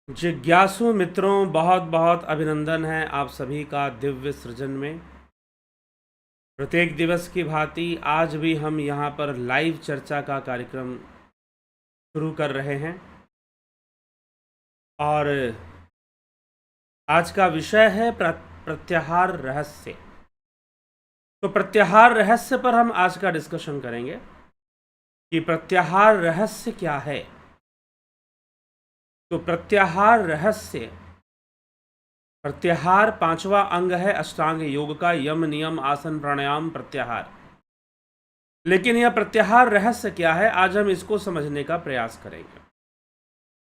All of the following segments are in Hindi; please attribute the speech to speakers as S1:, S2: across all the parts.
S1: जिज्ञासु मित्रों, बहुत बहुत अभिनंदन है आप सभी का दिव्य सृजन में। प्रत्येक दिवस की भांति आज भी हम यहाँ पर लाइव चर्चा का कार्यक्रम शुरू कर रहे हैं और आज का विषय है प्रत्याहार रहस्य। तो प्रत्याहार रहस्य पर हम आज का डिस्कशन करेंगे कि प्रत्याहार रहस्य क्या है। तो प्रत्याहार रहस्य, प्रत्याहार पांचवा अंग है अष्टांग योग का, यम नियम आसन प्राणायाम प्रत्याहार। लेकिन यह प्रत्याहार रहस्य क्या है, आज हम इसको समझने का प्रयास करेंगे।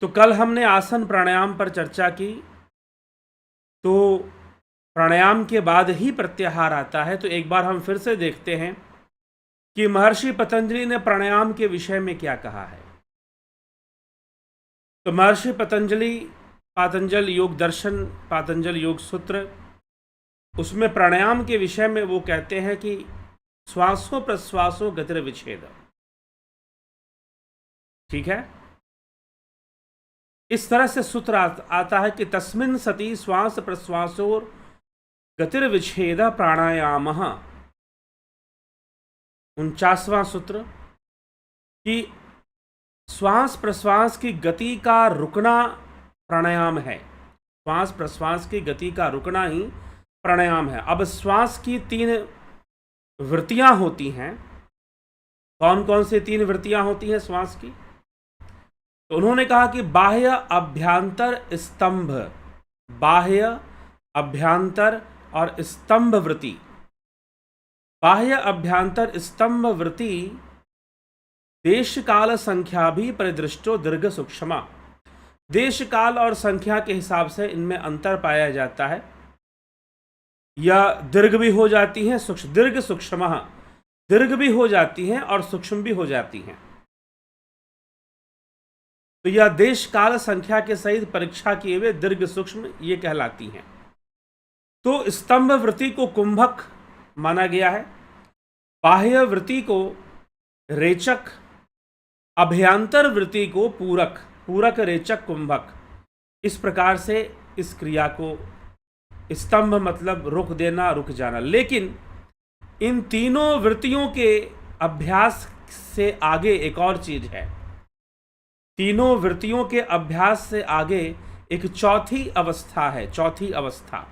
S1: तो कल हमने आसन प्राणायाम पर चर्चा की, तो प्राणायाम के बाद ही प्रत्याहार आता है। तो एक बार हम फिर से देखते हैं कि महर्षि पतंजलि ने प्राणायाम के विषय में क्या कहा है। तो महर्षि पतंजलि पातंजल योग दर्शन, पातंजल योग सूत्र, उसमें प्राणायाम के विषय में वो कहते हैं कि श्वासों प्रश्वासों गतिर्विच्छेद। ठीक है, इस तरह से सूत्र आता है कि तस्मिन् सति श्वास प्रश्वासोर गतिर्विच्छेद प्राणायाम। 49वां सूत्र कि श्वास प्रश्वास की गति का रुकना प्राणायाम है। श्वास प्रश्वास की गति का रुकना ही प्राणायाम है। अब श्वास की 3 वृत्तियां होती हैं। कौन कौन से 3 वृत्तियां होती हैं श्वास की? तो उन्होंने कहा कि बाह्य अभ्यंतर स्तंभ, बाह्य अभ्यंतर और स्तंभ वृत्ति। बाह्य अभ्यंतर स्तंभ वृत्ति देश काल संख्या भी परिदृष्टो दीर्घ सूक्ष्म। देश काल और संख्या के हिसाब से इनमें अंतर पाया जाता है। यह दीर्घ भी हो जाती हैं, दीर्घ सूक्ष्म, दीर्घ भी हो जाती हैं और सूक्ष्म भी हो जाती हैं। तो यह देश काल संख्या के सहित परीक्षा किए हुए दीर्घ सूक्ष्म ये कहलाती हैं। तो स्तंभ वृत्ति को कुंभक माना गया है, बाह्य वृत्ति को रेचक, अभ्यंतर वृत्ति को पूरक, पूरक रेचक कुंभक। इस प्रकार से इस क्रिया को, स्तंभ मतलब रुक देना, रुक जाना। लेकिन इन तीनों वृत्तियों के अभ्यास से आगे एक और चीज है। तीनों वृत्तियों के अभ्यास से आगे एक चौथी अवस्था है, चौथी अवस्था।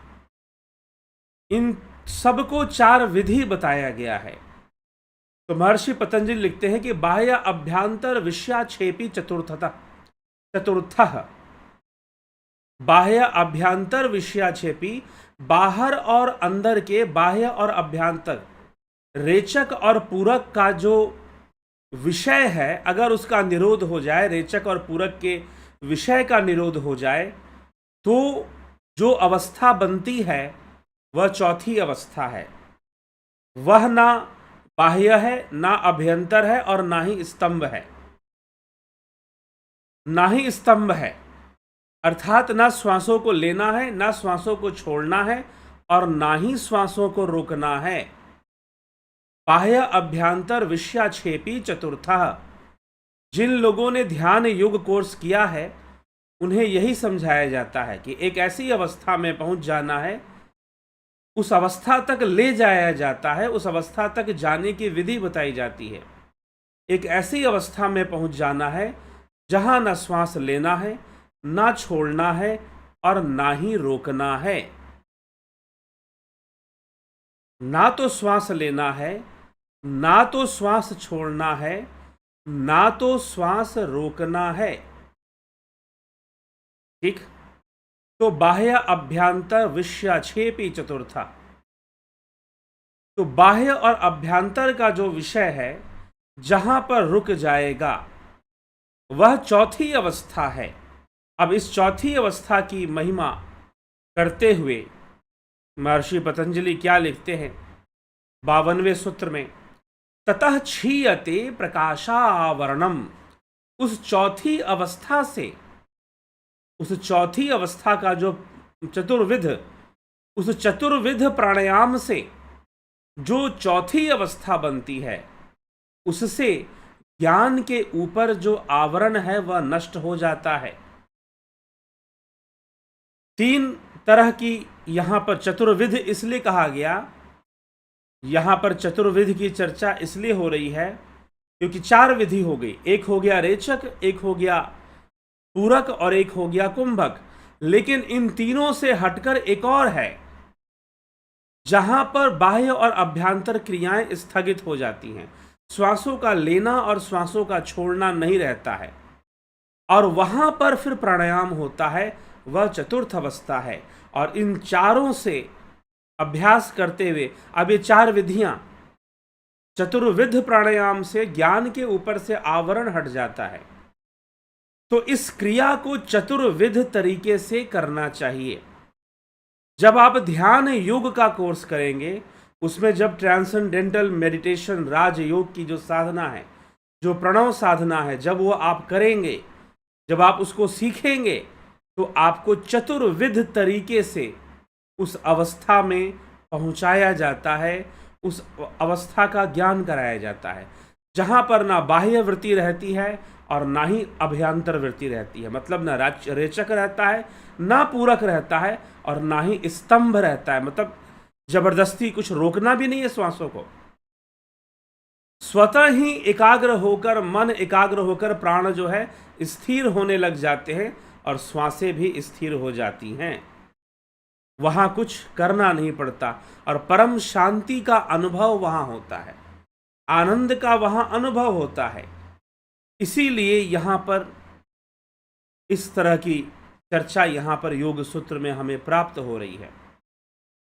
S1: इन सबको 4 विधि बताया गया है। तो महर्षि पतंजलि लिखते हैं कि बाह्य अभ्यंतर विषयाक्षेपी चतुर्थः, बाह्य अभ्यंतर विषयाक्षेपी, बाहर और अंदर के, बाह्य और अभ्यंतर, रेचक और पूरक का जो विषय है, अगर उसका निरोध हो जाए, रेचक और पूरक के विषय का निरोध हो जाए, तो जो अवस्था बनती है वह चौथी अवस्था है। वह ना बाह्य है, ना अभ्यंतर है और ना ही स्तंभ है, ना ही स्तंभ है। अर्थात ना श्वासों को लेना है, ना श्वासों को छोड़ना है और ना ही श्वासों को रोकना है। बाह्य अभ्यंतर विषयाक्षेपी चतुर्थः। जिन लोगों ने ध्यान योग कोर्स किया है उन्हें यही समझाया जाता है कि एक ऐसी अवस्था में पहुंच जाना है, उस अवस्था तक ले जाया जाता है, उस अवस्था तक जाने की विधि बताई जाती है। एक ऐसी अवस्था में पहुंच जाना है जहां ना श्वास लेना है, ना छोड़ना है और ना ही रोकना है। ना तो श्वास लेना है, ना तो श्वास छोड़ना है, ना तो श्वास रोकना है। ठीक, तो बाह्य अभ्यंतर विषयाक्षेपी चतुर्था। तो बाह्य और अभ्यंतर का जो विषय है, जहां पर रुक जाएगा, वह चौथी अवस्था है। अब इस चौथी अवस्था की महिमा करते हुए महर्षि पतंजलि क्या लिखते हैं 52वें सूत्र में, ततः क्षीयते प्रकाशावरणम। उस चौथी अवस्था से, उस चौथी अवस्था का जो चतुर्विध, उस चतुर्विध प्राणायाम से जो चौथी अवस्था बनती है, उससे ज्ञान के ऊपर जो आवरण है वह नष्ट हो जाता है। तीन तरह की यहाँ पर चतुर्विध इसलिए कहा गया, यहाँ पर चतुर्विध की चर्चा इसलिए हो रही है क्योंकि चार विधि हो गई। एक हो गया रेचक, एक हो गया पूरक और एक हो गया कुंभक। लेकिन इन तीनों से हटकर एक और है जहां पर बाह्य और अभ्यंतर क्रियाएं स्थगित हो जाती हैं, श्वासों का लेना और श्वासों का छोड़ना नहीं रहता है, और वहां पर फिर प्राणायाम होता है, वह चतुर्थ अवस्था है। और इन चारों से अभ्यास करते हुए अब ये चार विधियां, चतुर्विध प्राणायाम से ज्ञान के ऊपर से आवरण हट जाता है। तो इस क्रिया को चतुर्विध तरीके से करना चाहिए। जब आप ध्यान योग का कोर्स करेंगे, उसमें जब ट्रांसेंडेंटल मेडिटेशन राजयोग की जो साधना है, जो प्रणव साधना है, जब वो आप करेंगे, जब आप उसको सीखेंगे, तो आपको चतुर्विध तरीके से उस अवस्था में पहुंचाया जाता है, उस अवस्था का ज्ञान कराया जाता है जहां पर ना बाह्य वृत्ति रहती है और ना ही अभ्यंतर वृत्ति रहती है। मतलब ना रेचक रहता है, ना पूरक रहता है और ना ही स्तंभ रहता है। मतलब जबरदस्ती कुछ रोकना भी नहीं है श्वासों को। स्वतः ही एकाग्र होकर, मन एकाग्र होकर प्राण जो है स्थिर होने लग जाते हैं और श्वासें भी स्थिर हो जाती हैं। वहां कुछ करना नहीं पड़ता और परम शांति का अनुभव वहां होता है, आनंद का वहां अनुभव होता है। इसीलिए यहां पर इस तरह की चर्चा यहां पर योग सूत्र में हमें प्राप्त हो रही है।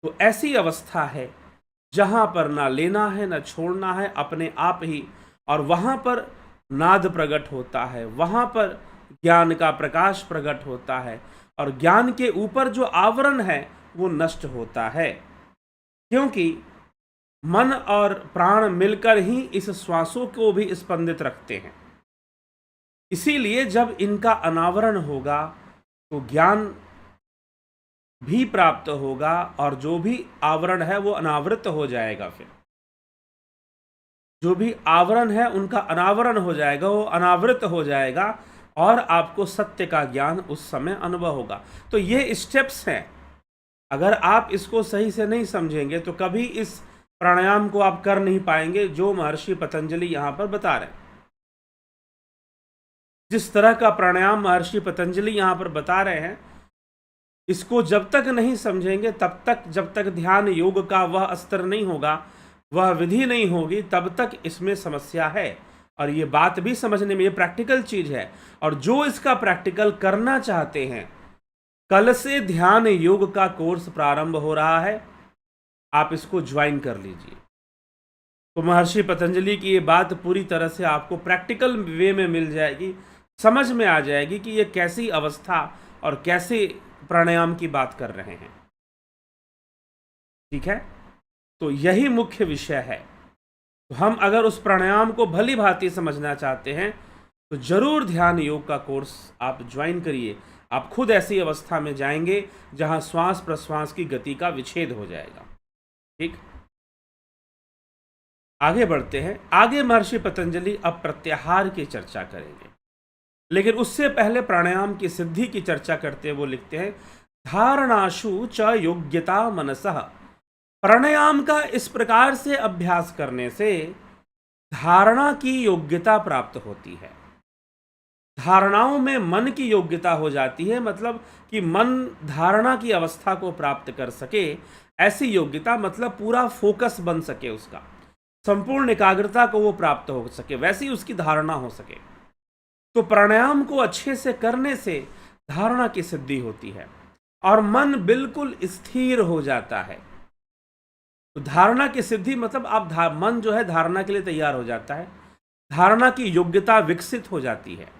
S1: तो ऐसी अवस्था है जहां पर ना लेना है ना छोड़ना है, अपने आप ही, और वहां पर नाद प्रकट होता है, वहां पर ज्ञान का प्रकाश प्रकट होता है और ज्ञान के ऊपर जो आवरण है वो नष्ट होता है। क्योंकि मन और प्राण मिलकर ही इस श्वासों को भी स्पंदित रखते हैं। इसीलिए जब इनका अनावरण होगा तो ज्ञान भी प्राप्त होगा और जो भी आवरण है वो अनावृत हो जाएगा। फिर जो भी आवरण है उनका अनावरण हो जाएगा, वो अनावृत हो जाएगा और आपको सत्य का ज्ञान उस समय अनुभव होगा। तो ये स्टेप्स हैं। अगर आप इसको सही से नहीं समझेंगे तो कभी इस प्राणायाम को आप कर नहीं पाएंगे जो महर्षि पतंजलि यहां पर बता रहे हैं। जिस तरह का प्राणायाम महर्षि पतंजलि यहां पर बता रहे हैं, इसको जब तक नहीं समझेंगे तब तक, जब तक ध्यान योग का वह स्तर नहीं होगा, वह विधि नहीं होगी, तब तक इसमें समस्या है। और ये बात भी समझने में, ये प्रैक्टिकल चीज है। और जो इसका प्रैक्टिकल करना चाहते हैं, कल से ध्यान योग का कोर्स प्रारंभ हो रहा है, आप इसको ज्वाइन कर लीजिए। तो महर्षि पतंजलि की ये बात पूरी तरह से आपको प्रैक्टिकल वे में मिल जाएगी, समझ में आ जाएगी कि ये कैसी अवस्था और कैसे प्राणायाम की बात कर रहे हैं। ठीक है, तो यही मुख्य विषय है। तो हम अगर उस प्राणायाम को भली भांति समझना चाहते हैं तो जरूर ध्यान योग का कोर्स आप ज्वाइन करिए। आप खुद ऐसी अवस्था में जाएंगे जहां श्वास प्रश्वास की गति का विच्छेद हो जाएगा। ठीक, आगे बढ़ते हैं। आगे महर्षि पतंजलि अब प्रत्याहार की चर्चा करेंगे, लेकिन उससे पहले प्राणायाम की सिद्धि की चर्चा करते हुए वो लिखते हैं, धारणाशु च योग्यता मनसः। प्राणायाम का इस प्रकार से अभ्यास करने से धारणा की योग्यता प्राप्त होती है। धारणाओं में मन की योग्यता हो जाती है, मतलब कि मन धारणा की अवस्था को प्राप्त कर सके, ऐसी योग्यता, मतलब पूरा फोकस बन सके, उसका संपूर्ण एकाग्रता को वो प्राप्त हो सके, वैसी उसकी धारणा हो सके। तो प्राणायाम को अच्छे से करने से धारणा की सिद्धि होती है और मन बिल्कुल स्थिर हो जाता है। तो धारणा की सिद्धि मतलब आप मन जो है धारणा के लिए तैयार हो जाता है, धारणा की योग्यता विकसित हो जाती है।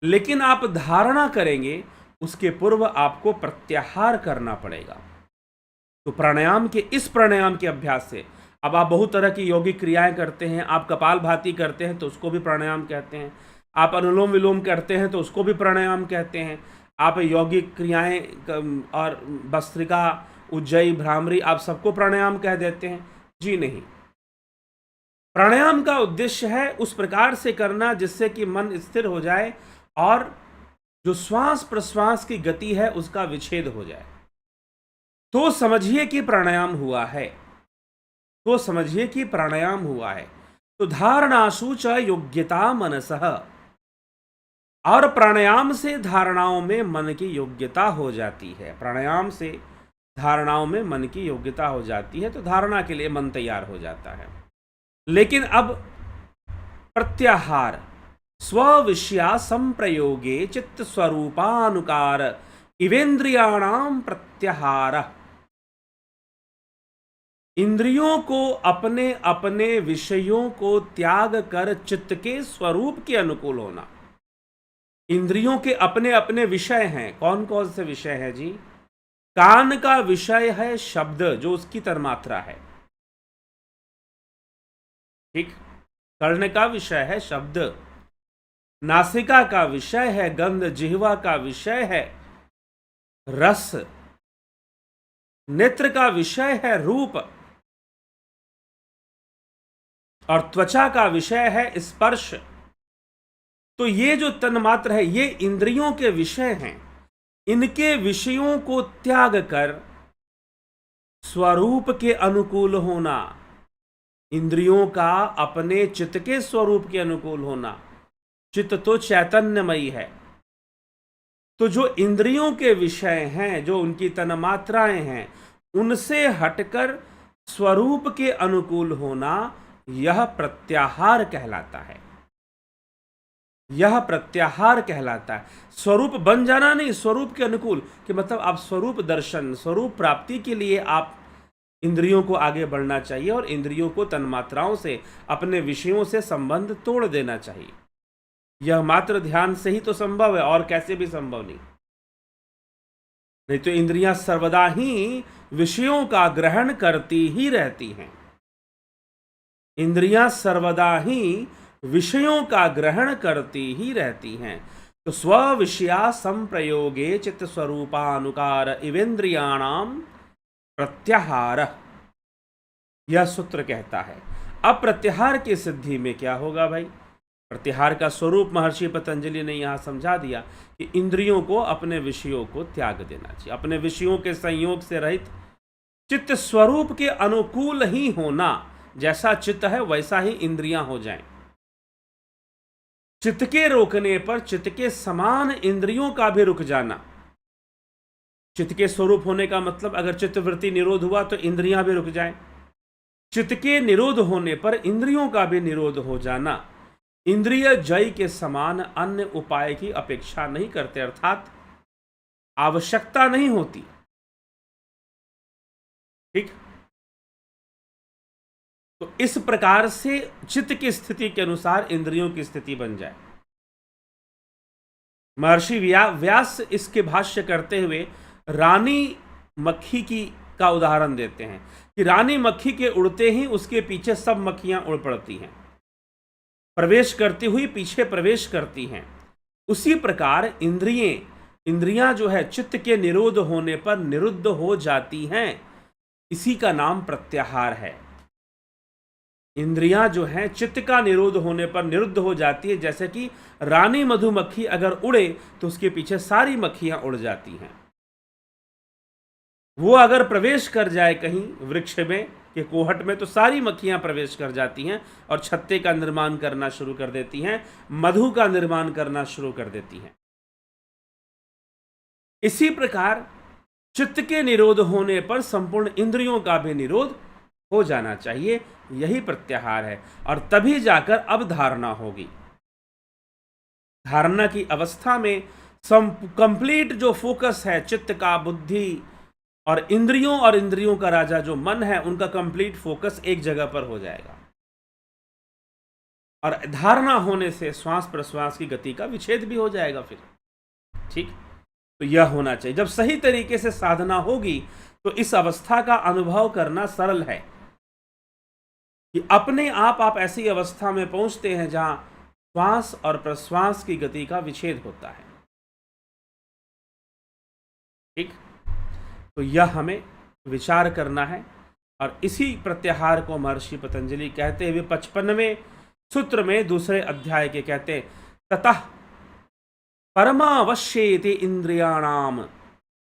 S1: लेकिन आप धारणा करेंगे उसके पूर्व आपको प्रत्याहार करना पड़ेगा। तो प्राणायाम के, इस प्राणायाम के अभ्यास से, अब आप बहुत तरह की यौगिक क्रियाएं करते हैं, आप कपालभाति करते हैं तो उसको भी प्राणायाम कहते हैं, आप अनुलोम विलोम करते हैं तो उसको भी प्राणायाम कहते हैं, आप यौगिक क्रियाएं और भस्त्रिका, उज्जयी, भ्रामरी, आप सबको प्राणायाम कह देते हैं। जी नहीं, प्राणायाम का उद्देश्य है उस प्रकार से करना जिससे कि मन स्थिर हो जाए और जो श्वास प्रश्वास की गति है उसका विच्छेद हो जाए, तो समझिए कि प्राणायाम हुआ है, तो समझिए कि प्राणायाम हुआ है। तो धारणासु च योग्यता मनसः, और प्राणायाम से धारणाओं में मन की योग्यता हो जाती है। प्राणायाम से धारणाओं में मन की योग्यता हो जाती है, तो धारणा के लिए मन तैयार हो जाता है। लेकिन अब प्रत्याहार, स्वविषया संप्रयोगे चित्त स्वरूपानुकार इवेन्द्रियाणाम प्रत्याहार, इंद्रियों को अपने अपने विषयों को त्याग कर चित्त के स्वरूप के अनुकूल होना। इंद्रियों के अपने अपने विषय हैं। कौन कौन से विषय हैं जी? कान का विषय है शब्द, जो उसकी तन्मात्रा है, ठीक। कर्ण का विषय है शब्द, नासिका का विषय है गंध, जिह्वा का विषय है रस, नेत्र का विषय है रूप, और त्वचा का विषय है स्पर्श। तो ये जो तन्मात्र है ये इंद्रियों के विषय हैं। इनके विषयों को त्याग कर स्वरूप के अनुकूल होना, इंद्रियों का अपने चित्त के स्वरूप के अनुकूल होना। चित्त तो चैतन्यमयी है, तो जो इंद्रियों के विषय हैं, जो उनकी तन्मात्राएं हैं, उनसे हटकर स्वरूप के अनुकूल होना, यह प्रत्याहार कहलाता है। यह प्रत्याहार कहलाता है। स्वरूप बन जाना नहीं, स्वरूप के अनुकूल, कि मतलब आप स्वरूप दर्शन, स्वरूप प्राप्ति के लिए आप इंद्रियों को आगे बढ़ना चाहिए और इंद्रियों को तन्मात्राओं से, अपने विषयों से संबंध तोड़ देना चाहिए। यह मात्र ध्यान से ही तो संभव है, और कैसे भी संभव नहीं तो इंद्रियां सर्वदा ही विषयों का ग्रहण करती ही रहती हैं। इंद्रियां सर्वदा ही विषयों का ग्रहण करती ही रहती हैं। तो स्वविषया संप्रयोगे चित्त स्वरूपानुकार इवेन्द्रियाणाम प्रत्याहार, यह सूत्र कहता है। अब प्रत्याहार की सिद्धि में क्या होगा भाई? प्रत्याहार का स्वरूप महर्षि पतंजलि ने यहां समझा दिया कि इंद्रियों को अपने विषयों को त्याग देना चाहिए, अपने विषयों के संयोग से रहित चित्त स्वरूप के अनुकूल ही होना। जैसा चित्त है वैसा ही इंद्रियां हो जाएं। चित्त के रोकने पर चित्त के समान इंद्रियों का भी रुक जाना। चित्त के स्वरूप होने का मतलब, अगर चित्तवृत्ति निरोध हुआ तो इंद्रियां भी रुक जाएं। चित्त के निरोध होने पर इंद्रियों का भी निरोध हो जाना। इंद्रिय जय के समान अन्य उपाय की अपेक्षा नहीं करते, अर्थात आवश्यकता नहीं होती, ठीक। तो इस प्रकार से चित्त की स्थिति के अनुसार इंद्रियों की स्थिति बन जाए। महर्षि व्यास इसके भाष्य करते हुए रानी मक्खी का उदाहरण देते हैं कि रानी मक्खी के उड़ते ही उसके पीछे सब मक्खियां उड़ पड़ती हैं, प्रवेश करती हुई पीछे प्रवेश करती हैं। उसी प्रकार इंद्रियां जो है चित्त के निरोध होने पर निरुद्ध हो जाती हैं। इसी का नाम प्रत्याहार है। इंद्रियां जो हैं चित्त का निरोध होने पर निरुद्ध हो जाती है। जैसे कि रानी मधुमक्खी अगर उड़े तो उसके पीछे सारी मक्खियां उड़ जाती हैं। वो अगर प्रवेश कर जाए कहीं वृक्ष में के कोहट में तो सारी मक्खियां प्रवेश कर जाती हैं और छत्ते का निर्माण करना शुरू कर देती हैं, मधु का निर्माण करना शुरू कर देती हैं। इसी प्रकार चित्त के निरोध होने पर संपूर्ण इंद्रियों का भी निरोध हो जाना चाहिए। यही प्रत्याहार है, और तभी जाकर अब धारणा होगी। धारणा की अवस्था में कंप्लीट जो फोकस है चित्त का, बुद्धि और इंद्रियों का राजा जो मन है, उनका कंप्लीट फोकस एक जगह पर हो जाएगा। और धारणा होने से श्वास प्रश्वास की गति का विच्छेद भी हो जाएगा फिर, ठीक। तो यह होना चाहिए। जब सही तरीके से साधना होगी तो इस अवस्था का अनुभव करना सरल है कि अपने आप ऐसी अवस्था में पहुंचते हैं जहां श्वास और प्रश्वास की गति का विच्छेद होता है, ठीक। तो यह हमें विचार करना है। और इसी प्रत्याहार को महर्षि पतंजलि कहते हुए 55वें सूत्र में दूसरे अध्याय के कहते हैं, ततः परमावश्येति इंद्रियाणाम,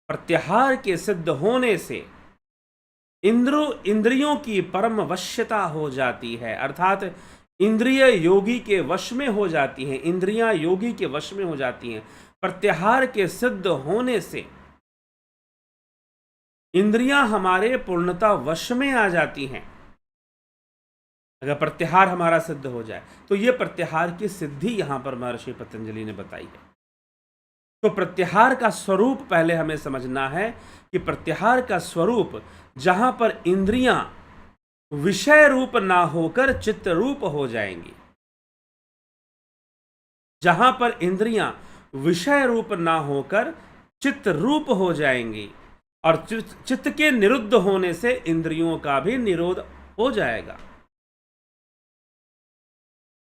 S1: प्रत्याहार के सिद्ध होने से इंद्रियों की परम वश्यता हो जाती है, अर्थात इंद्रिय योगी के वश में हो जाती हैं, इंद्रियां योगी के वश में हो जाती हैं। प्रत्याहार के सिद्ध होने से इंद्रियां हमारे पूर्णता वश में आ जाती हैं। अगर प्रत्याहार हमारा सिद्ध हो जाए तो यह प्रत्याहार की सिद्धि यहां पर महर्षि पतंजलि ने बताई है। तो प्रत्याहार का स्वरूप पहले हमें समझना है कि प्रत्याहार का स्वरूप जहां पर इंद्रियां विषय रूप ना होकर चित्त रूप हो जाएंगी, जहां पर इंद्रियां विषय रूप ना होकर चित्त रूप हो जाएंगी, और चित्त के निरुद्ध होने से इंद्रियों का भी निरोध हो जाएगा।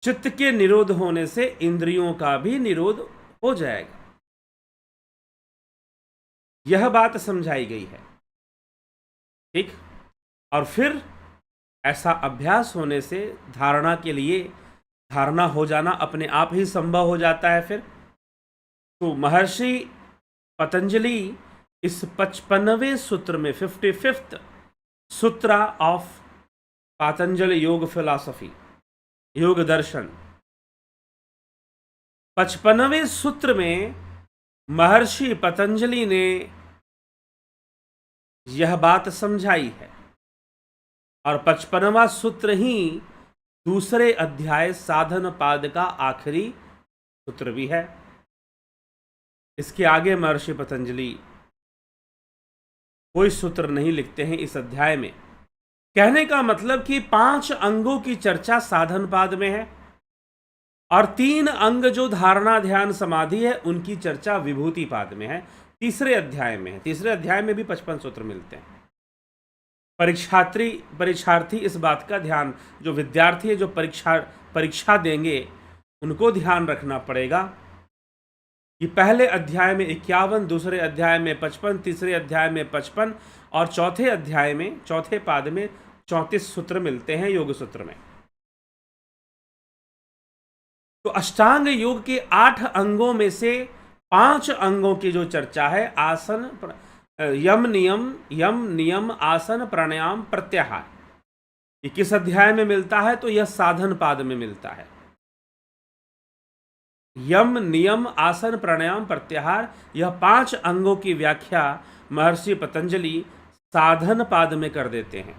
S1: चित्त के निरोध होने से इंद्रियों का भी निरोध हो जाएगा। यह बात समझाई गई है, ठीक। और फिर ऐसा अभ्यास होने से धारणा के लिए धारणा हो जाना अपने आप ही संभव हो जाता है। फिर तो महर्षि पतंजलि इस 55वें सूत्र में, 55th सूत्रा ऑफ पातंजलि योग फिलॉसफी, योग दर्शन, 55वें सूत्र में महर्षि पतंजलि ने यह बात समझाई है। और 55वां सूत्र ही दूसरे अध्याय साधन पाद का आखिरी सूत्र भी है। इसके आगे महर्षि पतंजलि कोई सूत्र नहीं लिखते हैं इस अध्याय में। कहने का मतलब कि 5 अंगों की चर्चा साधन पाद में है और 3 अंग जो धारणा ध्यान समाधि है उनकी चर्चा विभूति पाद में है, तीसरे अध्याय में है। तीसरे अध्याय में भी 55 सूत्र मिलते हैं। परीक्षार्थी इस बात का ध्यान, जो विद्यार्थी है जो परीक्षा देंगे उनको ध्यान रखना पड़ेगा कि पहले अध्याय में 51, दूसरे अध्याय में 55, तीसरे अध्याय में 55 और चौथे अध्याय में, चौथे पाद में 34 सूत्र मिलते हैं योग सूत्र में। तो अष्टांग योग के 8 अंगों में से 5 अंगों की जो चर्चा है, आसन, यम नियम आसन प्राणायाम प्रत्याहार, ये किस अध्याय में मिलता है? तो यह साधन पाद में मिलता है। यम नियम आसन प्राणायाम प्रत्याहार, यह 5 अंगों की व्याख्या महर्षि पतंजलि साधन पाद में कर देते हैं।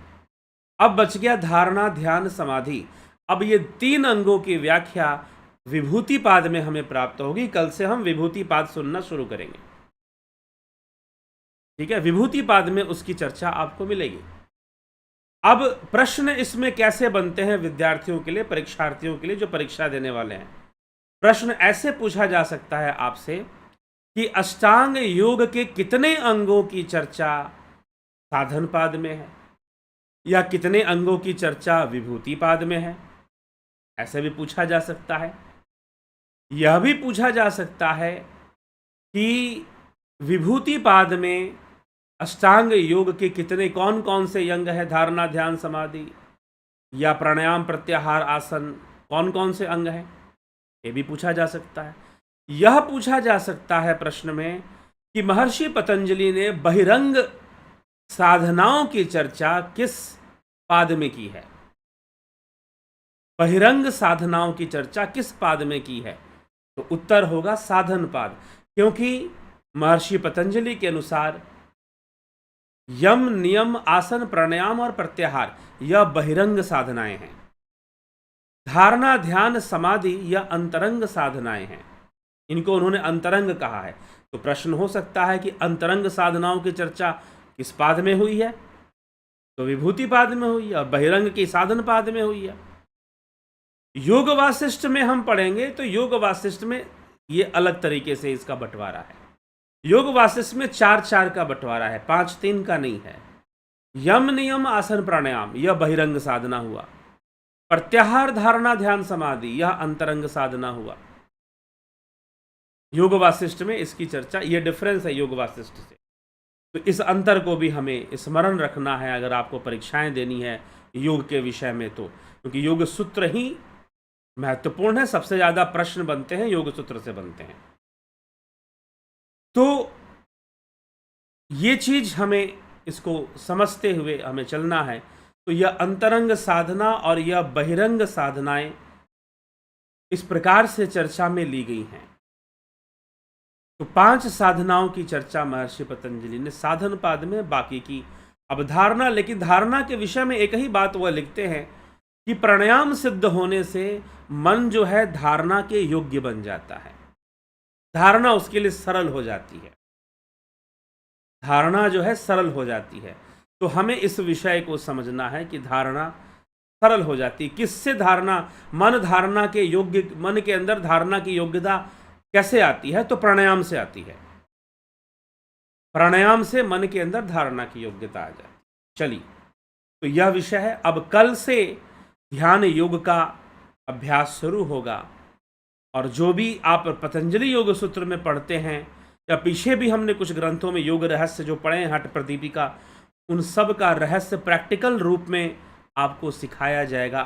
S1: अब बच गया धारणा ध्यान समाधि। अब ये 3 अंगों की व्याख्या विभूति पाद में हमें प्राप्त होगी। कल से हम विभूति पाद सुनना शुरू करेंगे, ठीक है। विभूति पाद में उसकी चर्चा आपको मिलेगी। अब प्रश्न इसमें कैसे बनते हैं विद्यार्थियों के लिए, परीक्षार्थियों के लिए जो परीक्षा देने वाले हैं? प्रश्न ऐसे पूछा जा सकता है आपसे कि अष्टांग योग के कितने अंगों की चर्चा साधन पाद में है या कितने अंगों की चर्चा विभूति पाद में है, ऐसे भी पूछा जा सकता है। यह भी पूछा जा सकता है कि विभूति पाद में अष्टांग योग के कितने कौन कौन से अंग है, धारणा ध्यान समाधि या प्राणायाम प्रत्याहार आसन, कौन कौन से अंग हैं, ये भी पूछा जा सकता है। यह पूछा जा सकता है प्रश्न में कि महर्षि पतंजलि ने बहिरंग साधनाओं की चर्चा किस पाद में की है, बहिरंग साधनाओं की चर्चा किस पाद में की है? तो उत्तर होगा साधन पाद, क्योंकि महर्षि पतंजलि के अनुसार यम नियम आसन प्राणायाम और प्रत्याहार यह बहिरंग साधनाएं हैं, धारणा ध्यान समाधि यह अंतरंग साधनाएं हैं। इनको उन्होंने अंतरंग कहा है। तो प्रश्न हो सकता है कि अंतरंग साधनाओं की चर्चा किस पाद में हुई है? तो विभूति पाद में हुई है और बहिरंग की साधन पाद में हुई है। योग वासिष्ठ में हम पढ़ेंगे तो योग वासिष्ठ में ये अलग तरीके से इसका बंटवारा है। योग वासिष्ठ में 4-4 का बंटवारा है, 5-3 का नहीं है। यम नियम आसन प्राणायाम यह बहिरंग साधना हुआ, प्रत्याहार धारणा ध्यान समाधि यह अंतरंग साधना हुआ। योग वासिष्ठ में इसकी चर्चा, यह डिफरेंस है योग वासिष्ठ से। तो इस अंतर को भी हमें स्मरण रखना है अगर आपको परीक्षाएं देनी है योग के विषय में, तो क्योंकि योग सूत्र ही महत्वपूर्ण है। सबसे ज़्यादा प्रश्न बनते हैं योग सूत्र से बनते हैं। तो ये चीज हमें इसको समझते हुए हमें चलना है। तो यह अंतरंग साधना और यह बहिरंग साधनाएं इस प्रकार से चर्चा में ली गई हैं। तो 5 साधनाओं की चर्चा महर्षि पतंजलि ने साधन पाद में बाकी की अवधारणा, लेकिन धारणा के विषय में एक ही बात वह लिखते हैं कि प्राणायाम सिद्ध होने से मन जो है धारणा के योग्य बन जाता है, धारणा उसके लिए सरल हो जाती है, धारणा जो है सरल हो जाती है। तो हमें इस विषय को समझना है कि धारणा सरल हो जाती है। किससे धारणा, मन धारणा के योग्य, मन के अंदर धारणा की योग्यता कैसे आती है? तो प्राणायाम से आती है। प्राणायाम से मन के अंदर धारणा की योग्यता आ जाती है। चलिए, तो यह विषय है। अब कल से ध्यान योग का अभ्यास शुरू होगा, और जो भी आप पतंजलि योग सूत्र में पढ़ते हैं या पीछे भी हमने कुछ ग्रंथों में योग रहस्य जो पढ़े हैं, हठ प्रदीपिका, उन सब का रहस्य प्रैक्टिकल रूप में आपको सिखाया जाएगा,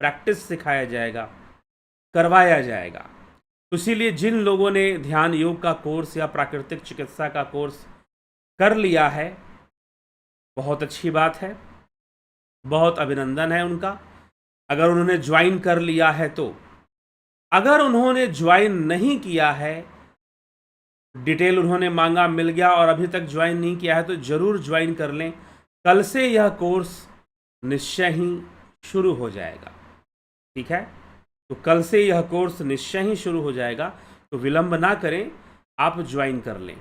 S1: प्रैक्टिस सिखाया जाएगा, करवाया जाएगा। तो इसीलिए जिन लोगों ने ध्यान योग का कोर्स या प्राकृतिक चिकित्सा का कोर्स कर लिया है, बहुत अच्छी बात है, बहुत अभिनंदन है उनका। अगर उन्होंने ज्वाइन कर लिया है तो, अगर उन्होंने ज्वाइन नहीं किया है, डिटेल उन्होंने मांगा, मिल गया, और अभी तक ज्वाइन नहीं किया है, तो जरूर ज्वाइन कर लें। कल से यह कोर्स निश्चय ही शुरू हो जाएगा। ठीक है, तो कल से यह कोर्स निश्चय ही शुरू हो जाएगा, तो विलंब ना करें, आप ज्वाइन कर लें।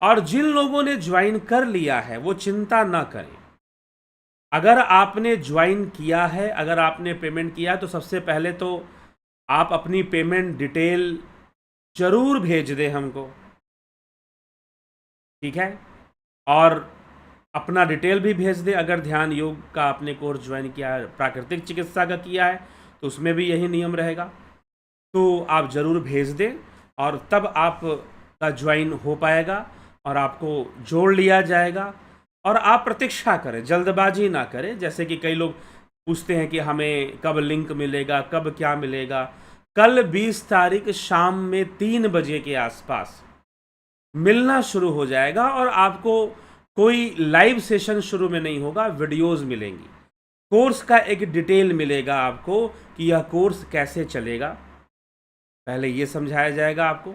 S1: और जिन लोगों ने ज्वाइन कर लिया है वो चिंता ना करें। अगर आपने ज्वाइन किया है, अगर आपने पेमेंट किया, तो सबसे पहले तो आप अपनी पेमेंट डिटेल जरूर भेज दें हमको। ठीक है, और अपना डिटेल भी भेज दें। अगर ध्यान योग का आपने कोर्स ज्वाइन किया है, प्राकृतिक चिकित्सा का किया है, तो उसमें भी यही नियम रहेगा, तो आप ज़रूर भेज दें, और तब आपका ज्वाइन हो पाएगा और आपको जोड़ लिया जाएगा। और आप प्रतीक्षा करें, जल्दबाजी ना करें। जैसे कि कई लोग पूछते हैं कि हमें कब लिंक मिलेगा, कब क्या मिलेगा। कल 20 तारीख शाम में 3 बजे के आसपास मिलना शुरू हो जाएगा, और आपको कोई लाइव सेशन शुरू में नहीं होगा, वीडियोस मिलेंगी, कोर्स का एक डिटेल मिलेगा आपको कि यह कोर्स कैसे चलेगा। पहले ये समझाया जाएगा आपको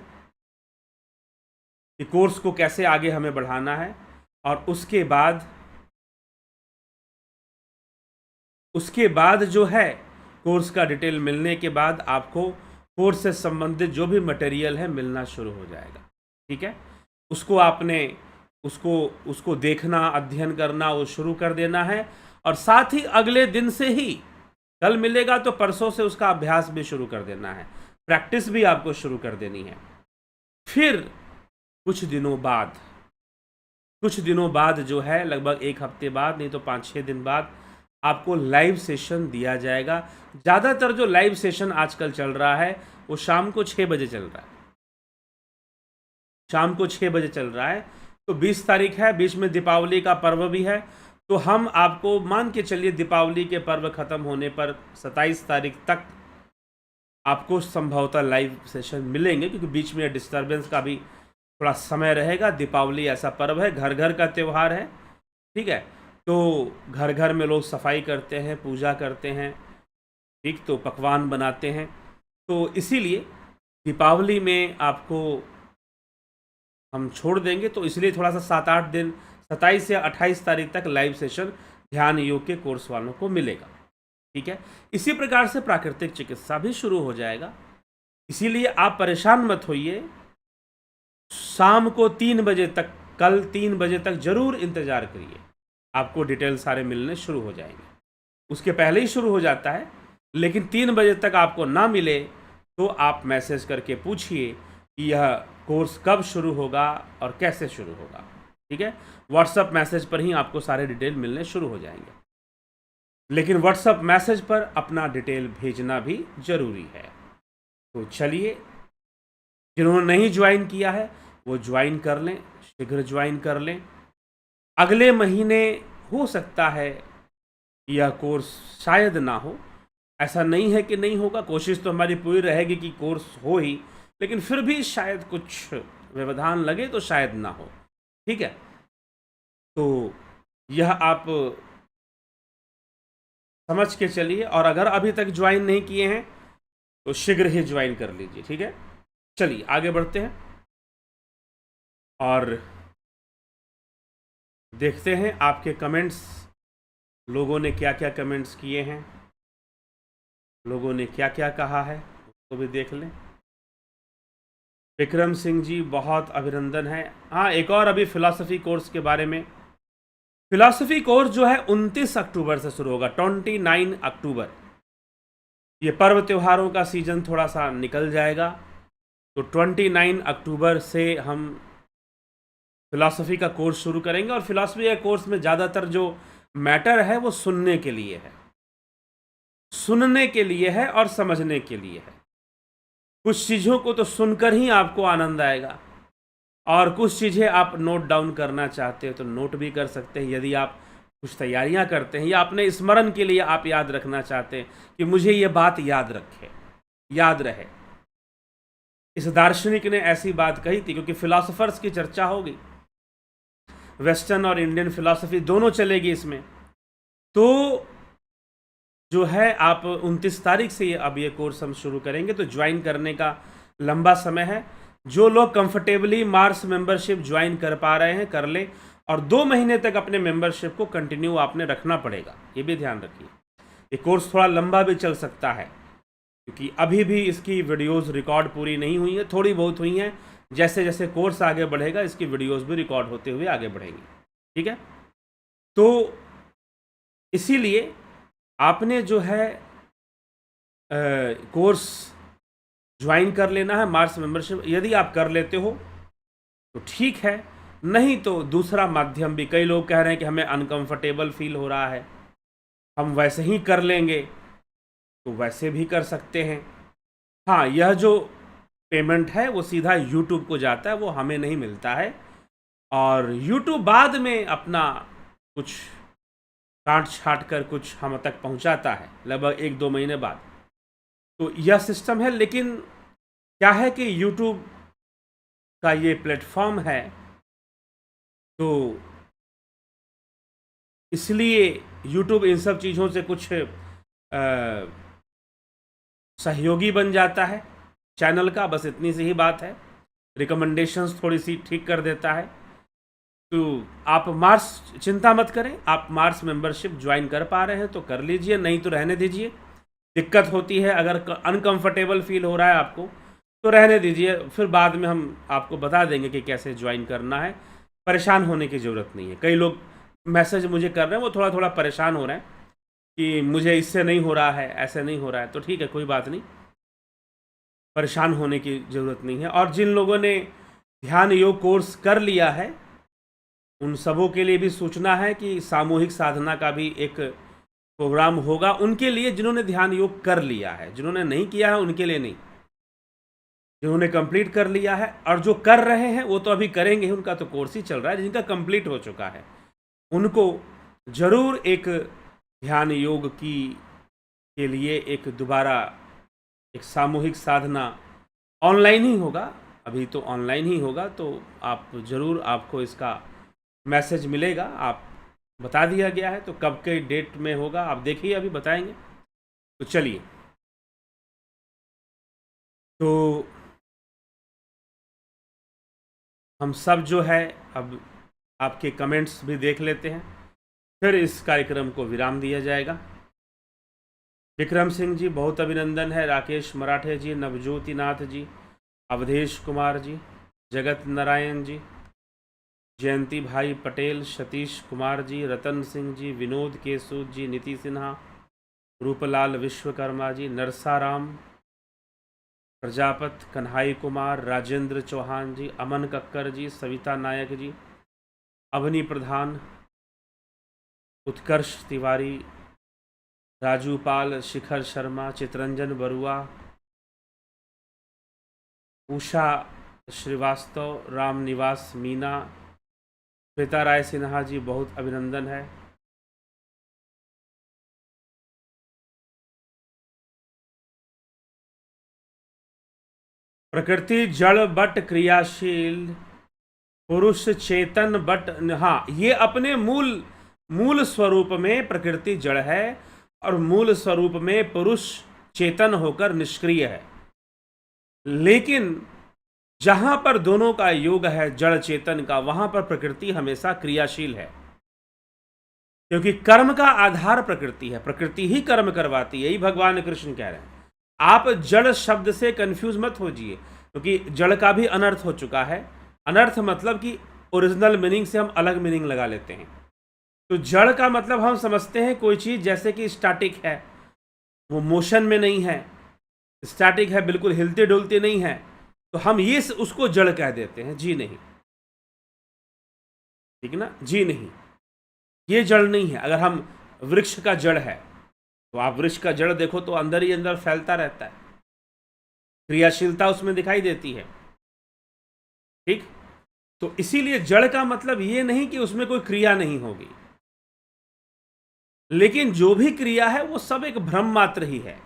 S1: कि कोर्स को कैसे आगे हमें बढ़ाना है, और उसके बाद जो है कोर्स का डिटेल मिलने के बाद आपको कोर्स से संबंधित जो भी मटेरियल है मिलना शुरू हो जाएगा। ठीक है, उसको आपने उसको देखना, अध्ययन करना, वो शुरू कर देना है। और साथ ही अगले दिन से ही, कल मिलेगा तो परसों से उसका अभ्यास भी शुरू कर देना है, प्रैक्टिस भी आपको शुरू कर देनी है। फिर कुछ दिनों बाद जो है, लगभग 1 हफ्ते बाद, नहीं तो 5-6 दिन बाद, आपको लाइव सेशन दिया जाएगा। ज़्यादातर जो लाइव सेशन आजकल चल रहा है वो शाम को 6 बजे चल रहा है, शाम को 6 बजे चल रहा है। तो 20 तारीख है, बीच में दीपावली का पर्व भी है, तो हम आपको मान के चलिए दीपावली के पर्व ख़त्म होने पर 27 तारीख तक आपको संभवतः लाइव सेशन मिलेंगे, क्योंकि बीच में डिस्टर्बेंस का भी थोड़ा समय रहेगा। दीपावली ऐसा पर्व है, घर घर का त्यौहार है। ठीक है, तो घर घर में लोग सफाई करते हैं, पूजा करते हैं, ठीक, तो पकवान बनाते हैं। तो इसीलिए दीपावली में आपको हम छोड़ देंगे, तो इसलिए थोड़ा सा 7-8 दिन, 27 या 28 तारीख तक लाइव सेशन ध्यान योग के कोर्स वालों को मिलेगा। ठीक है, इसी प्रकार से प्राकृतिक चिकित्सा भी शुरू हो जाएगा। इसीलिए आप परेशान मत होइए, शाम को 3 बजे तक, कल 3 बजे तक जरूर इंतज़ार करिए, आपको डिटेल सारे मिलने शुरू हो जाएंगे। उसके पहले ही शुरू हो जाता है, लेकिन 3 बजे तक आपको ना मिले तो आप मैसेज करके पूछिए कि यह कोर्स कब शुरू होगा और कैसे शुरू होगा। ठीक है, व्हाट्सएप मैसेज पर ही आपको सारे डिटेल मिलने शुरू हो जाएंगे, लेकिन व्हाट्सएप मैसेज पर अपना डिटेल भेजना भी ज़रूरी है। तो चलिए, जिन्होंने नहीं ज्वाइन किया है वो ज्वाइन कर लें, शीघ्र ज्वाइन कर लें। अगले महीने हो सकता है यह कोर्स शायद ना हो, ऐसा नहीं है कि नहीं होगा, कोशिश तो हमारी पूरी रहेगी कि कोर्स हो ही, लेकिन फिर भी शायद कुछ व्यवधान लगे तो शायद ना हो। ठीक है, तो यह आप समझ के चलिए, और अगर अभी तक ज्वाइन नहीं किए हैं तो शीघ्र ही ज्वाइन कर लीजिए। ठीक है, चलिए आगे बढ़ते हैं और देखते हैं आपके कमेंट्स, लोगों ने क्या क्या कमेंट्स किए हैं, लोगों ने क्या क्या कहा है, उसको भी देख लें। विक्रम सिंह जी बहुत अभिनंदन है। हाँ, एक और अभी फिलॉसफी कोर्स के बारे में, फिलॉसफी कोर्स जो है 29 अक्टूबर से शुरू होगा, 29 अक्टूबर। ये पर्व त्योहारों का सीजन थोड़ा सा निकल जाएगा, तो 29 अक्टूबर से हम फिलॉसफी का कोर्स शुरू करेंगे। और फिलॉसफी के कोर्स में ज़्यादातर जो मैटर है वो सुनने के लिए है, सुनने के लिए है और समझने के लिए है। कुछ चीज़ों को तो सुनकर ही आपको आनंद आएगा, और कुछ चीज़ें आप नोट डाउन करना चाहते हो तो नोट भी कर सकते हैं। यदि आप कुछ तैयारियां करते हैं या अपने स्मरण के लिए आप याद रखना चाहते हैं कि मुझे ये बात याद रहे। इस दार्शनिक ने ऐसी बात कही थी, क्योंकि फिलोसोफर्स की चर्चा होगी, वेस्टर्न और इंडियन फिलॉसफी दोनों चलेगी इसमें। तो जो है आप 29 तारीख से अब ये कोर्स हम शुरू करेंगे, तो ज्वाइन करने का लंबा समय है। जो लोग कंफर्टेबली मार्स मेंबरशिप ज्वाइन कर पा रहे हैं कर लें, और 2 महीने तक अपने मेंबरशिप को कंटिन्यू आपने रखना पड़ेगा, ये भी ध्यान रखिए। ये कोर्स थोड़ा लंबा भी चल सकता है, क्योंकि अभी भी इसकी वीडियोस रिकॉर्ड पूरी नहीं हुई है, थोड़ी बहुत हुई हैं। जैसे जैसे कोर्स आगे बढ़ेगा इसकी वीडियोस भी रिकॉर्ड होते हुए आगे बढ़ेंगी। ठीक है, तो इसीलिए आपने जो है कोर्स ज्वाइन कर लेना है, मार्स मेंबरशिप। यदि आप कर लेते हो तो ठीक है, नहीं तो दूसरा माध्यम भी, कई लोग कह रहे हैं कि हमें अनकंफर्टेबल फील हो रहा है, हम वैसे ही कर लेंगे, तो वैसे भी कर सकते हैं। हाँ, यह जो पेमेंट है वो सीधा यूट्यूब को जाता है, वो हमें नहीं मिलता है, और यूट्यूब बाद में अपना कुछ काट छाट कर कुछ हम तक पहुंचाता है लगभग 1-2 महीने बाद। तो यह सिस्टम है। लेकिन क्या है कि यूट्यूब का ये प्लेटफॉर्म है, तो इसलिए यूट्यूब इन सब चीज़ों से कुछ सहयोगी बन जाता है चैनल का, बस इतनी सी ही बात है। रिकमेंडेशंस थोड़ी सी ठीक कर देता है। तो आप मार्स, चिंता मत करें, आप मार्स मेंबरशिप ज्वाइन कर पा रहे हैं तो कर लीजिए, नहीं तो रहने दीजिए। दिक्कत होती है, अगर अनकंफर्टेबल फील हो रहा है आपको तो रहने दीजिए, फिर बाद में हम आपको बता देंगे कि कैसे ज्वाइन करना है। परेशान होने की ज़रूरत नहीं है। कई लोग मैसेज मुझे कर रहे हैं, वो थोड़ा थोड़ा परेशान हो रहे हैं कि मुझे इससे नहीं हो रहा है, ऐसे नहीं हो रहा है, तो ठीक है, कोई बात नहीं, परेशान होने की ज़रूरत नहीं है। और जिन लोगों ने ध्यान योग कोर्स कर लिया है उन सबों के लिए भी सूचना है कि सामूहिक साधना का भी एक प्रोग्राम होगा, उनके लिए जिन्होंने ध्यान योग कर लिया है। जिन्होंने नहीं किया है उनके लिए नहीं, जिन्होंने कंप्लीट कर लिया है, और जो कर रहे हैं वो तो अभी करेंगे ही, उनका तो कोर्स ही चल रहा है। जिनका कंप्लीट हो चुका है उनको जरूर एक ध्यान योग की के लिए एक दोबारा एक सामूहिक साधना ऑनलाइन ही होगा, अभी तो ऑनलाइन ही होगा, तो आप ज़रूर, आपको इसका मैसेज मिलेगा, आप बता दिया गया है, तो कब के डेट में होगा आप देखिए, अभी बताएंगे। तो चलिए, तो हम सब जो है अब आपके कमेंट्स भी देख लेते हैं, फिर इस कार्यक्रम को विराम दिया जाएगा। विक्रम सिंह जी बहुत अभिनंदन है, राकेश मराठे जी, नवज्योति नाथ जी, अवधेश कुमार जी, जगत नारायण जी, जयंती भाई पटेल, सतीश कुमार जी, रतन सिंह जी, विनोद केसूद जी, नीति सिन्हा, रूपलाल विश्वकर्मा जी, नरसाराम प्रजापत, कन्हाई कुमार, राजेंद्र चौहान जी, अमन कक्कर जी, सविता नायक जी, अवनी प्रधान, उत्कर्ष तिवारी, राजू पाल, शिखर शर्मा, चितरंजन बरुआ, उषा श्रीवास्तव, राम निवास मीना, श्वेता राय सिन्हा जी बहुत अभिनंदन है। प्रकृति जड़ बट क्रियाशील, पुरुष चेतन बट, हाँ, ये अपने मूल स्वरूप में प्रकृति जड़ है और मूल स्वरूप में पुरुष चेतन होकर निष्क्रिय है। लेकिन जहां पर दोनों का योग है, जड़ चेतन का, वहां पर प्रकृति हमेशा क्रियाशील है, क्योंकि कर्म का आधार प्रकृति है, प्रकृति ही कर्म करवाती है। यही भगवान कृष्ण कह रहे हैं। आप जड़ शब्द से कंफ्यूज मत होजिए, क्योंकि जड़ का भी अनर्थ हो चुका है। अनर्थ मतलब कि ओरिजिनल मीनिंग से हम अलग मीनिंग लगा लेते हैं। तो जड़ का मतलब हम समझते हैं कोई चीज जैसे कि स्टैटिक है, वो मोशन में नहीं है, स्टैटिक है, बिल्कुल हिलती डुलती नहीं है, तो हम ये उसको जड़ कह देते हैं। जी नहीं, ठीक ना, जी नहीं, ये जड़ नहीं है। अगर हम वृक्ष का जड़ है तो आप वृक्ष का जड़ देखो तो अंदर ही अंदर फैलता रहता है, क्रियाशीलता उसमें दिखाई देती है, ठीक। तो इसीलिए जड़ का मतलब ये नहीं कि उसमें कोई क्रिया नहीं होगी, लेकिन जो भी क्रिया है वो सब एक भ्रम मात्र ही है।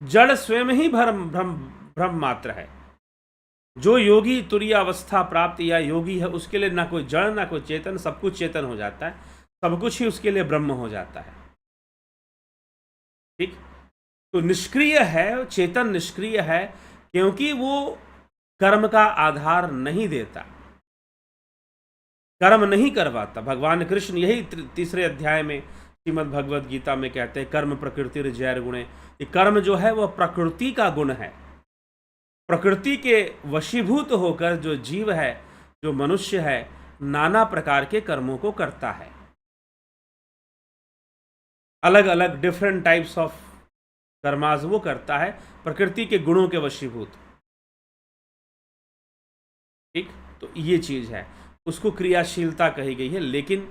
S1: जड़ स्वयं ही भ्रम मात्र है। जो योगी तुरीय अवस्था प्राप्त या योगी है, उसके लिए ना कोई जड़ ना कोई चेतन, सब कुछ चेतन हो जाता है, सब कुछ ही उसके लिए ब्रह्म हो जाता है, ठीक। तो निष्क्रिय है, चेतन निष्क्रिय है, क्योंकि वो कर्म का आधार नहीं देता, कर्म नहीं करवाता। भगवान कृष्ण यही तीसरे अध्याय में श्रीमद् भगवद गीता में कहते हैं, कर्म प्रकृति जैर गुणे। कर्म जो है वह प्रकृति का गुण है। प्रकृति के वशीभूत होकर जो जीव है, जो मनुष्य है, नाना प्रकार के कर्मों को करता है, अलग अलग डिफरेंट टाइप्स ऑफ कर्माज वो करता है, प्रकृति के गुणों के वशीभूत, ठीक। तो ये चीज है, उसको क्रियाशीलता कही गई है। लेकिन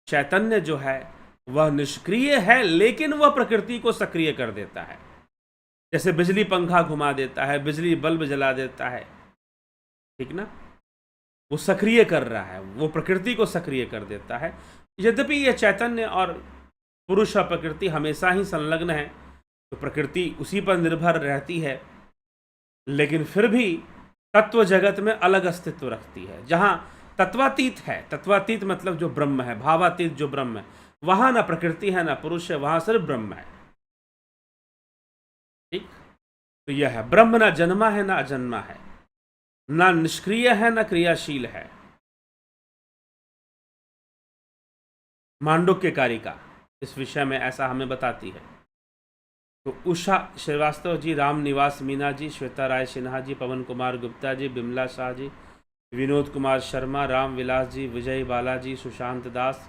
S1: चैतन्य जो है वह निष्क्रिय है, लेकिन वह प्रकृति को सक्रिय कर देता है। जैसे बिजली पंखा घुमा देता है, बिजली बल्ब जला देता है, ठीक ना, वो सक्रिय कर रहा है, वो प्रकृति को सक्रिय कर देता है। यद्यपि यह चैतन्य और पुरुष और प्रकृति हमेशा ही संलग्न है, तो प्रकृति उसी पर निर्भर रहती है, लेकिन फिर भी तत्व जगत में अलग अस्तित्व रखती है। जहां तत्वातीत है, तत्वातीत मतलब जो ब्रह्म है, भावातीत जो ब्रह्म है, वहां ना प्रकृति है ना पुरुष है, वहां सिर्फ ब्रह्म है, ठीक। तो यह है, ब्रह्म ना जन्मा है ना अजन्मा है, ना निष्क्रिय है ना क्रियाशील है। मांडुक्य कारिका इस विषय में ऐसा हमें बताती है। तो उषा श्रीवास्तव जी, राम निवास मीना जी, श्वेता राय सिन्हा जी, पवन कुमार गुप्ता जी, बिमला शाह जी, विनोद कुमार शर्मा, राम विलास जी, विजय बालाजी, सुशांत दास,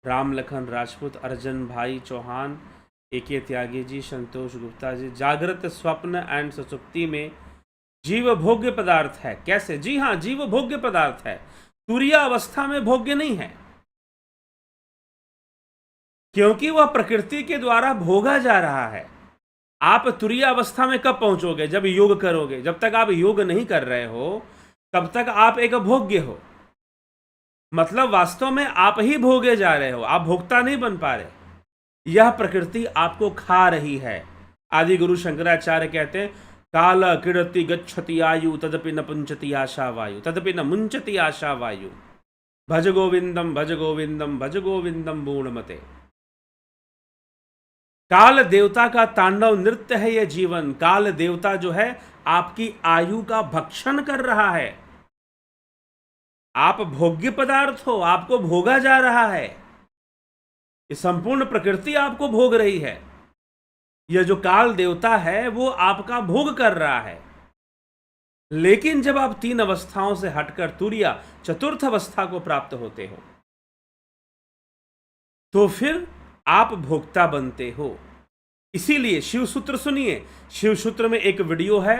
S1: राम लखन राजपूत, अर्जन भाई चौहान, एके त्यागी जी, संतोष गुप्ता जी। जागृत, स्वप्न एंड सुसुप्ति में जीव भोग्य पदार्थ है। कैसे? जी हाँ, जीव भोग्य पदार्थ है, तुरीय अवस्था में भोग्य नहीं है, क्योंकि वह प्रकृति के द्वारा भोगा जा रहा है। आप तुरीय अवस्था में कब पहुंचोगे? जब योग करोगे। जब तक आप योग नहीं कर रहे हो तब तक आप एक भोग्य हो, मतलब वास्तव में आप ही भोगे जा रहे हो, आप भोक्ता नहीं बन पा रहे। यह प्रकृति आपको खा रही है। आदि गुरु शंकराचार्य कहते हैं, काल क्रीडति गच्छति आयु तदपि न पुंचति आशा वायु, तदपि न मुंचति आशा वायु, भज गोविंदम भज गोविंदम भज गोविंदम पूर्णमते। काल देवता का तांडव नृत्य है यह जीवन। काल देवता जो है आपकी आयु का भक्षण कर रहा है। आप भोग्य पदार्थ हो, आपको भोगा जा रहा है, ये संपूर्ण प्रकृति आपको भोग रही है। यह जो काल देवता है वो आपका भोग कर रहा है। लेकिन जब आप तीन अवस्थाओं से हटकर तुरीय चतुर्थ अवस्था को प्राप्त होते हो तो फिर आप भोक्ता बनते हो। इसीलिए शिव सूत्र सुनिए, शिव सूत्र में एक वीडियो है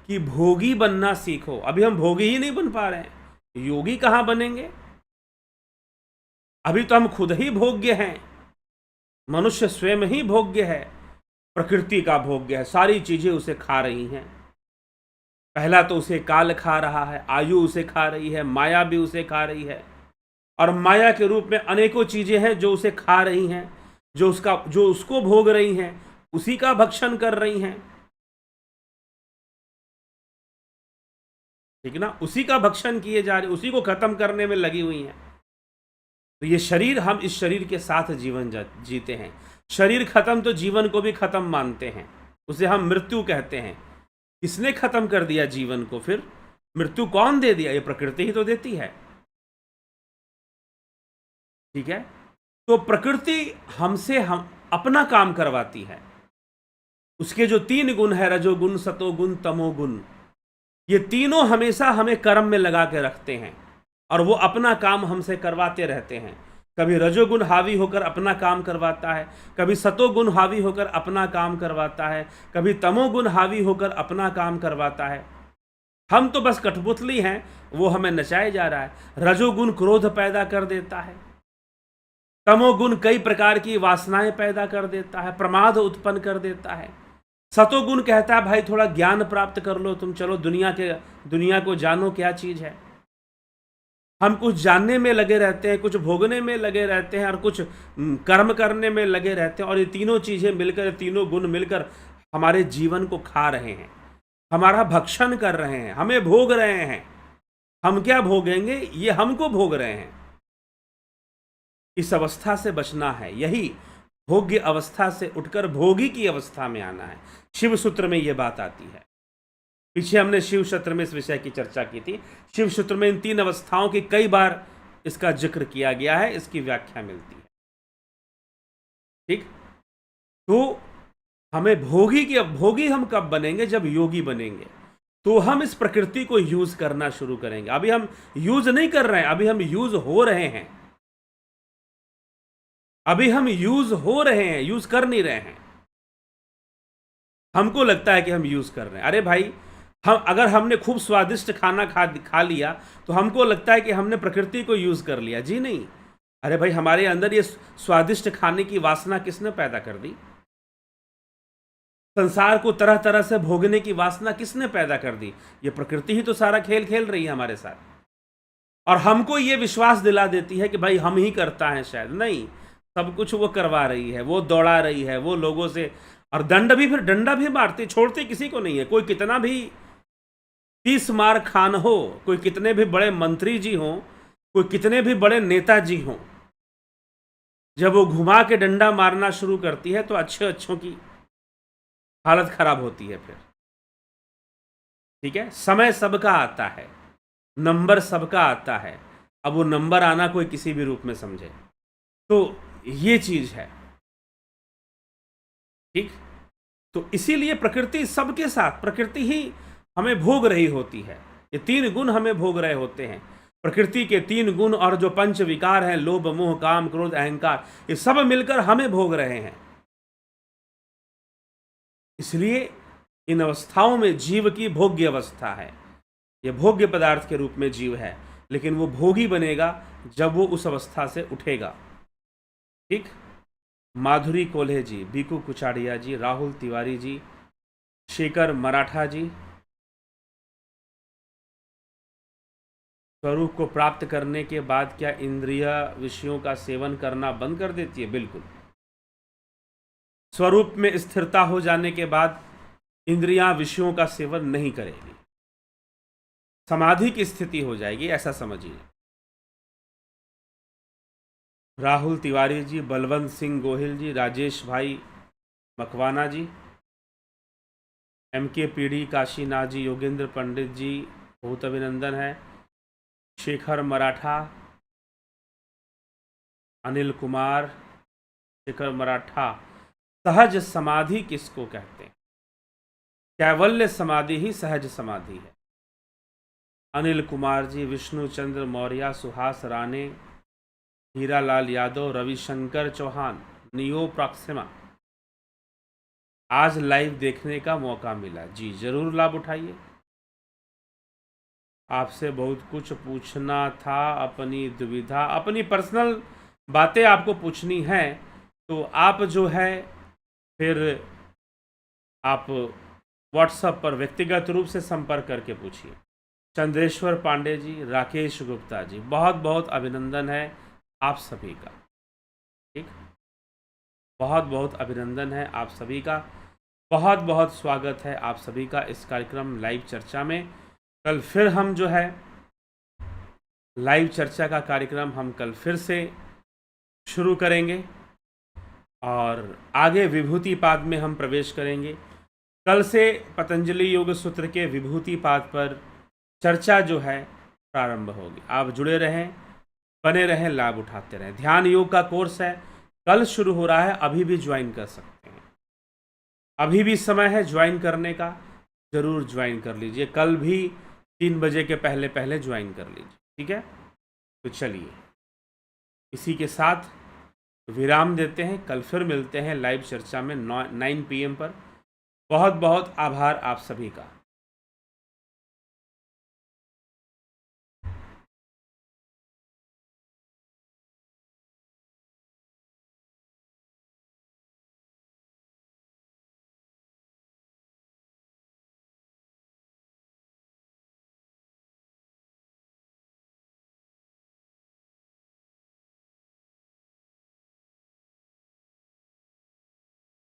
S1: कि भोगी बनना सीखो। अभी हम भोगी ही नहीं बन पा रहे हैं, योगी कहां बनेंगे? अभी तो हम खुद ही भोग्य हैं, मनुष्य स्वयं ही भोग्य है, प्रकृति का भोग्य है, सारी चीजें उसे खा रही हैं। पहला तो उसे काल खा रहा है, आयु उसे खा रही है, माया भी उसे खा रही है, और माया के रूप में अनेकों चीजें हैं जो उसे खा रही हैं, जो उसको भोग रही हैं, उसी का भक्षण कर रही हैं। ठीक ना, उसी का भक्षण किए जा रहे, उसी को खत्म करने में लगी हुई हैं। तो ये शरीर, हम इस शरीर के साथ जीवन जीते हैं। शरीर खत्म तो जीवन को भी खत्म मानते हैं, उसे हम मृत्यु कहते हैं। किसने खत्म कर दिया जीवन को? फिर मृत्यु कौन दे दिया? ये प्रकृति ही तो देती है। ठीक है, तो प्रकृति हमसे हम अपना काम करवाती है। उसके जो 3 गुण है, रजोगुण, सतोगुण, तमोगुण, ये तीनों हमेशा हमें कर्म में लगा के रखते हैं और वो अपना काम हमसे करवाते रहते हैं। कभी रजोगुण हावी होकर अपना काम करवाता है, कभी सतोगुण हावी होकर अपना काम करवाता है, कभी तमोगुण हावी होकर अपना काम करवाता है। हम तो बस कठपुतली हैं, वो हमें नचाए जा रहा है। रजोगुण क्रोध पैदा कर देता है, तमोगुण कई प्रकार की वासनाएं पैदा कर देता है, प्रमाद उत्पन्न कर देता है। सतोगुण कहता है भाई थोड़ा ज्ञान प्राप्त कर लो तुम, चलो दुनिया को जानो क्या चीज है। हम कुछ जानने में लगे रहते हैं, कुछ भोगने में लगे रहते हैं और कुछ कर्म करने में लगे रहते हैं, और ये तीनों चीजें मिलकर, तीनों गुण मिलकर हमारे जीवन को खा रहे हैं, हमारा भक्षण कर रहे हैं, हमें भोग रहे हैं। हम क्या भोगेंगे? ये हमको भोग रहे हैं। इस अवस्था से बचना है, यही भोग्य अवस्था से उठकर भोगी की अवस्था में आना है। शिव सूत्र में यह बात आती है। पीछे हमने शिव सूत्र में इस विषय की चर्चा की थी। शिव सूत्र में इन 3 अवस्थाओं की कई बार इसका जिक्र किया गया है, इसकी व्याख्या मिलती है। ठीक, तो हमें भोगी हम कब बनेंगे? जब योगी बनेंगे। तो हम इस प्रकृति को यूज करना शुरू करेंगे। अभी हम यूज नहीं कर रहे हैं, अभी हम यूज हो रहे हैं। अभी हम यूज हो रहे हैं, यूज कर नहीं रहे हैं। हमको लगता है कि हम यूज कर रहे हैं। अरे भाई, अगर हमने खूब स्वादिष्ट खाना खा लिया तो हमको लगता है कि हमने प्रकृति को यूज कर लिया। जी नहीं। अरे भाई, हमारे अंदर ये स्वादिष्ट खाने की वासना किसने पैदा कर दी? संसार को तरह तरह से भोगने की वासना किसने पैदा कर दी? ये प्रकृति ही तो सारा खेल खेल रही है हमारे साथ। और हमको ये विश्वास दिला देती है कि भाई हम ही करता है। शायद नहीं, सब कुछ वो करवा रही है, वो दौड़ा रही है, वो लोगों से, और फिर डंडा भी मारती, छोड़ती किसी को नहीं है। कोई कितना भी 30 मार खान हो, कोई कितने भी बड़े मंत्री जी हों, कोई कितने भी बड़े नेताजी हों, जब वो घुमा के डंडा मारना शुरू करती है तो अच्छों की हालत खराब होती है फिर। ठीक है, समय सबका आता है, नंबर सबका आता है। अब वो नंबर आना कोई किसी भी रूप में समझे, तो ये चीज है। ठीक, तो इसीलिए प्रकृति सबके साथ, प्रकृति ही हमें भोग रही होती है। ये 3 गुण हमें भोग रहे होते हैं। प्रकृति के 3 गुण और जो 5 विकार हैं, लोभ, मोह, काम, क्रोध, अहंकार, ये सब मिलकर हमें भोग रहे हैं। इसलिए इन अवस्थाओं में जीव की भोग्य अवस्था है। ये भोग्य पदार्थ के रूप में जीव है, लेकिन वो भोगी बनेगा जब वो उस अवस्था से उठेगा। ठीक, माधुरी कोल्हे जी, बीकू कुचाड़िया जी, राहुल तिवारी जी, शेखर मराठा जी, स्वरूप को प्राप्त करने के बाद क्या इंद्रिय विषयों का सेवन करना बंद कर देती है? बिल्कुल। स्वरूप में स्थिरता हो जाने के बाद इंद्रियां विषयों का सेवन नहीं करेगी, समाधि की स्थिति हो जाएगी, ऐसा समझिए। राहुल तिवारी जी, बलवंत सिंह गोहिल जी, राजेश भाई मकवाना जी, MK पीडी, काशीनाथ जी, योगेंद्र पंडित जी, बहुत अभिनंदन है। शेखर मराठा, अनिल कुमार, शेखर मराठा। सहज समाधि किसको कहते हैं? कैवल्य समाधि ही सहज समाधि है। अनिल कुमार जी, विष्णु चंद्र मौर्य, सुहास राणे, हीरालाल यादव, रविशंकर चौहान, नियो प्रॉक्सिमा। आज लाइव देखने का मौका मिला, जी जरूर लाभ उठाइए। आपसे बहुत कुछ पूछना था, अपनी दुविधा, अपनी पर्सनल बातें आपको पूछनी है तो आप जो है फिर आप व्हाट्सएप पर व्यक्तिगत रूप से संपर्क करके पूछिए। चंद्रेश्वर पांडे जी, राकेश गुप्ता जी, बहुत बहुत अभिनंदन है आप सभी का। ठीक, बहुत बहुत अभिनंदन है आप सभी का, बहुत बहुत स्वागत है आप सभी का इस कार्यक्रम लाइव चर्चा में। कल फिर हम जो है लाइव चर्चा का कार्यक्रम हम कल फिर से शुरू करेंगे और आगे विभूति पाद में हम प्रवेश करेंगे। कल से पतंजलि योग सूत्र के विभूति पाद पर चर्चा जो है प्रारंभ होगी। आप जुड़े रहें, बने रहें, लाभ उठाते रहें। ध्यान योग का कोर्स है, कल शुरू हो रहा है, अभी भी ज्वाइन कर सकते हैं, अभी भी समय है ज्वाइन करने का, ज़रूर ज्वाइन कर लीजिए। कल भी 3 बजे के पहले पहले ज्वाइन कर लीजिए, ठीक है। तो चलिए इसी के साथ विराम देते हैं, कल फिर मिलते हैं लाइव चर्चा में 9 PM पर। बहुत बहुत आभार आप सभी का।